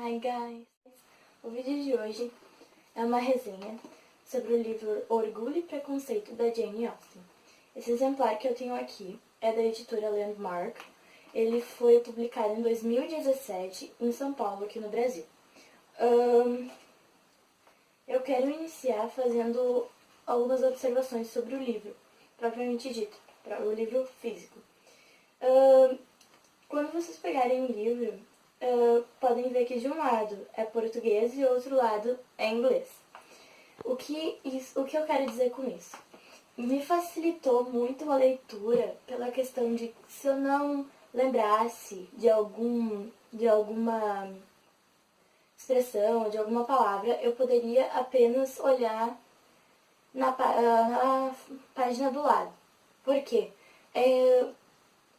Hi guys! O vídeo de hoje é uma resenha sobre o livro Orgulho e Preconceito da Jane Austen. Esse exemplar que eu tenho aqui é da editora Landmark. Ele foi publicado em 2017 em São Paulo, aqui no Brasil. Eu quero iniciar fazendo algumas observações sobre o livro, propriamente dito, o livro físico. Quando vocês pegarem o livro, podem ver que de um lado é português e do outro lado é inglês. O que eu quero dizer com isso? Me facilitou muito a leitura pela questão de se eu não lembrasse de alguma expressão, de alguma palavra, eu poderia apenas olhar na página do lado. Por quê?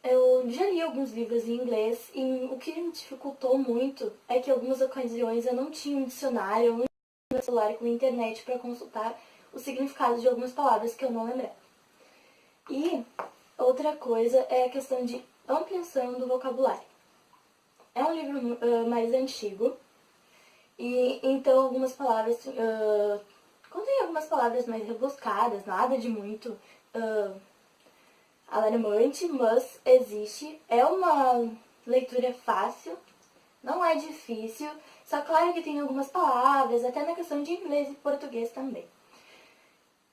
Eu já li alguns livros em inglês e o que me dificultou muito é que em algumas ocasiões eu não tinha um dicionário, eu não tinha um celular com internet para consultar o significado de algumas palavras que eu não lembrava. E outra coisa é a questão de ampliação do vocabulário. É um livro mais antigo e então algumas palavras contém algumas palavras mais rebuscadas, nada de muito alarmante, mas existe. É uma leitura fácil, não é difícil, só claro que tem algumas palavras, até na questão de inglês e português também.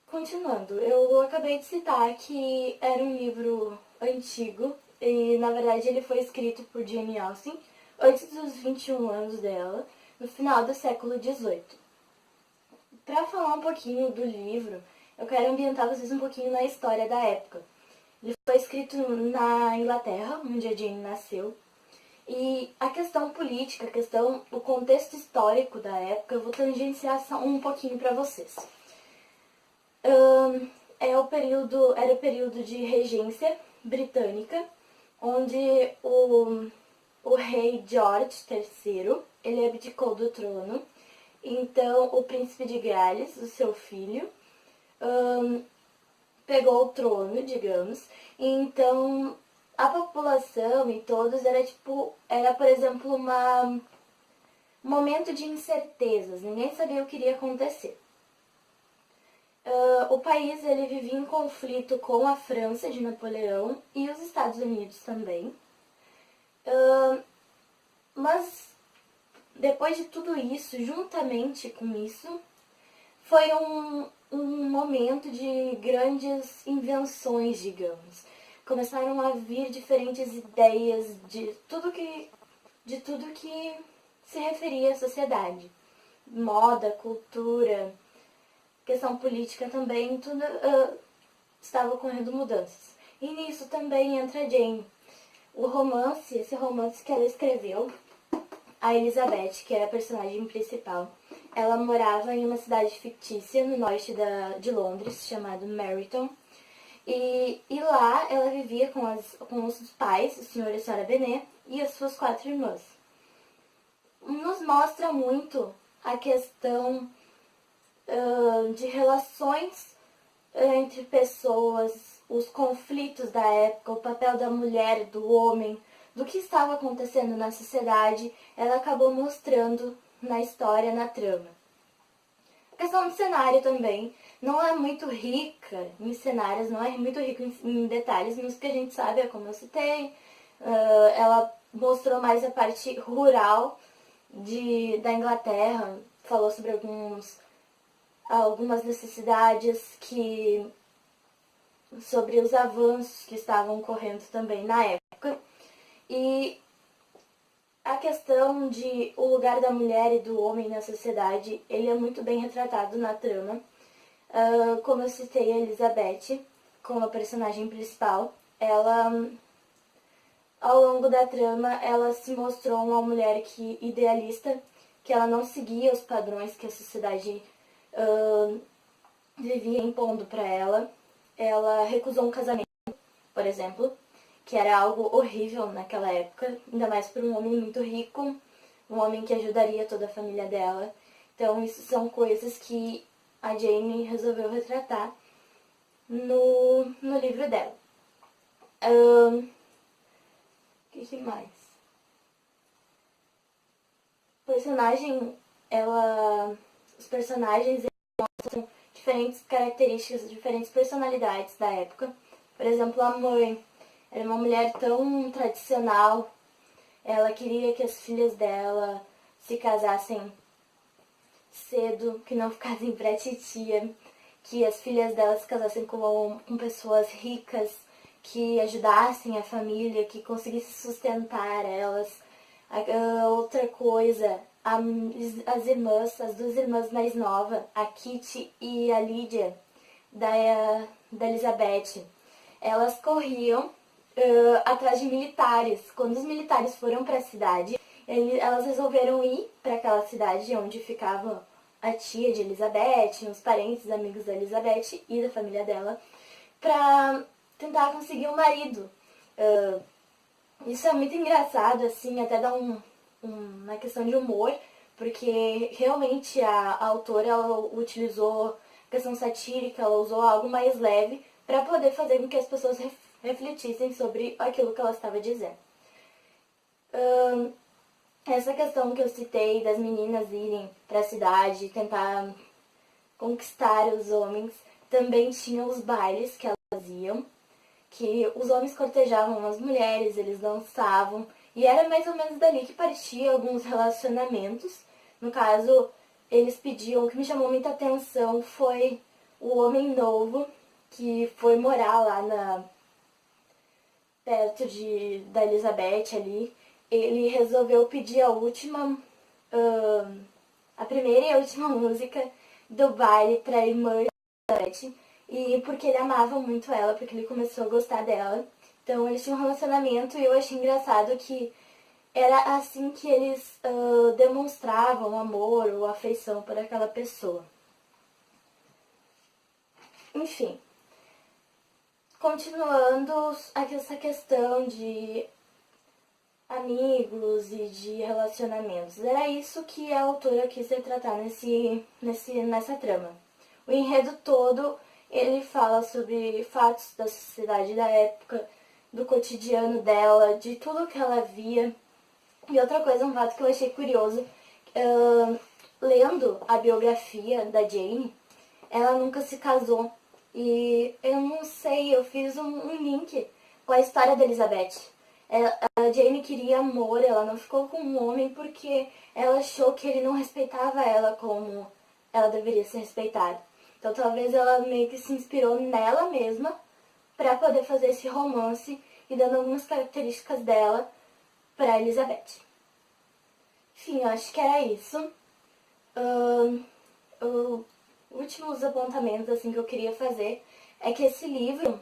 Continuando, eu acabei de citar que era um livro antigo e, na verdade, ele foi escrito por Jane Austen antes dos 21 anos dela, no final do século XVIII. Para falar um pouquinho do livro, eu quero ambientar vocês um pouquinho na história da época. Ele foi escrito na Inglaterra, onde a Jane nasceu. E a questão política, o contexto histórico da época, eu vou tangenciar um pouquinho para vocês. Era o período de regência britânica, onde o rei George III, ele abdicou do trono. Então, o príncipe de Gales, o seu filho, pegou o trono, digamos, e então a população e todos era por exemplo, um momento de incertezas, ninguém sabia o que iria acontecer. O país ele vivia em conflito com a França de Napoleão e os Estados Unidos também. Mas depois de tudo isso, juntamente com isso, foi um momento de grandes invenções, digamos. Começaram a vir diferentes ideias de tudo que se referia à sociedade. Moda, cultura, questão política também, tudo estava ocorrendo mudanças. E nisso também entra a Jane. Esse romance que ela escreveu, a Elizabeth, que era a personagem principal, ela morava em uma cidade fictícia no norte de Londres, chamada Meryton. E lá ela vivia com os pais, o senhor e a senhora Bennet, e as suas 4 irmãs. Nos mostra muito a questão de relações entre pessoas, os conflitos da época, o papel da mulher, do homem, do que estava acontecendo na sociedade, ela acabou mostrando na história, na trama. A questão do cenário também não é muito rica em cenários, não é muito rica em detalhes, mas o que a gente sabe é como eu citei. Ela mostrou mais a parte rural da Inglaterra, falou sobre algumas necessidades sobre os avanços que estavam ocorrendo também na época. E a questão de o lugar da mulher e do homem na sociedade, ele é muito bem retratado na trama. Como eu citei a Elizabeth, como a personagem principal, ela, ao longo da trama, ela se mostrou uma mulher idealista, que ela não seguia os padrões que a sociedade vivia impondo para ela. Ela recusou um casamento, por exemplo, que era algo horrível naquela época, ainda mais para um homem muito rico, um homem que ajudaria toda a família dela. Então, isso são coisas que a Jane resolveu retratar no livro dela. O que mais? personagem, os personagens mostram diferentes características, diferentes personalidades da época. Por exemplo, a mãe era uma mulher tão tradicional, ela queria que as filhas dela se casassem cedo, que não ficassem pra titia, que as filhas dela se casassem com pessoas ricas, que ajudassem a família, que conseguissem sustentar elas. Outra coisa, as duas irmãs mais novas, a Kitty e a Lídia, da Elizabeth, elas corriam atrás de militares. Quando os militares foram para a cidade, elas resolveram ir para aquela cidade onde ficava a tia de Elizabeth, os parentes, amigos da Elizabeth e da família dela, para tentar conseguir um marido. Isso é muito engraçado, assim, até dá uma questão de humor, porque realmente a autora ela utilizou questão satírica, ela usou algo mais leve para poder fazer com que as pessoas refletissem sobre aquilo que ela estava dizendo. Essa questão que eu citei das meninas irem para a cidade, tentar conquistar os homens, também tinha os bailes que elas iam, que os homens cortejavam as mulheres, eles dançavam, e era mais ou menos dali que partia alguns relacionamentos. No caso, eles pediam, o que me chamou muita atenção foi o homem novo, que foi morar lá perto da Elizabeth ali. Ele resolveu pedir a primeira e a última música do baile para a irmã Elizabeth, e porque ele amava muito ela, porque ele começou a gostar dela. Então eles tinham um relacionamento e eu achei engraçado que era assim que eles demonstravam amor ou afeição por aquela pessoa. Enfim, continuando essa questão de amigos e de relacionamentos. Era isso que a autora quis retratar nessa trama. O enredo todo, ele fala sobre fatos da sociedade da época, do cotidiano dela, de tudo que ela via. E outra coisa, um fato que eu achei curioso, lendo a biografia da Jane, ela nunca se casou. E eu não sei, eu fiz um link com a história da Elizabeth. A Jane queria amor, ela não ficou com um homem porque ela achou que ele não respeitava ela como ela deveria ser respeitada. Então talvez ela meio que se inspirou nela mesma para poder fazer esse romance e dando algumas características dela para Elizabeth. Enfim, eu acho que era isso. Últimos apontamentos assim que eu queria fazer é que esse livro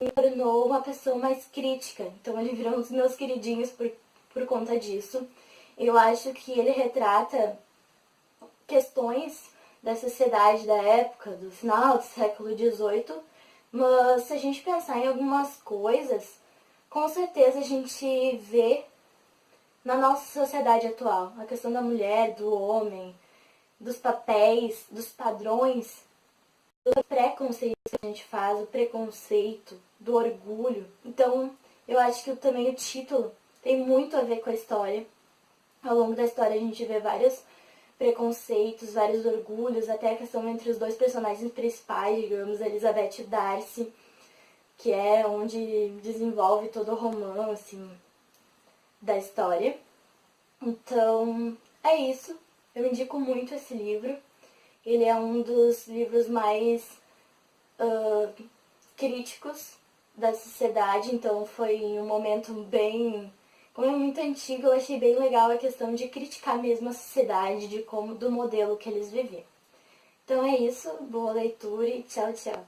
me tornou uma pessoa mais crítica. Então ele virou um dos meus queridinhos por conta disso. Eu acho que ele retrata questões da sociedade da época, do final do século XVIII, mas se a gente pensar em algumas coisas, com certeza a gente vê na nossa sociedade atual. A questão da mulher, do homem, dos papéis, dos padrões, do preconceito que a gente faz, o preconceito, do orgulho. Então, eu acho que também o título tem muito a ver com a história. Ao longo da história a gente vê vários preconceitos, vários orgulhos, até a questão entre os dois personagens principais, digamos, Elizabeth e Darcy, que é onde desenvolve todo o romance da história. Então, é isso. Eu indico muito esse livro. Ele é um dos livros mais críticos da sociedade, então foi um momento bem... Como é muito antigo, eu achei bem legal a questão de criticar mesmo a sociedade, do modelo que eles viviam. Então é isso, boa leitura e tchau, tchau.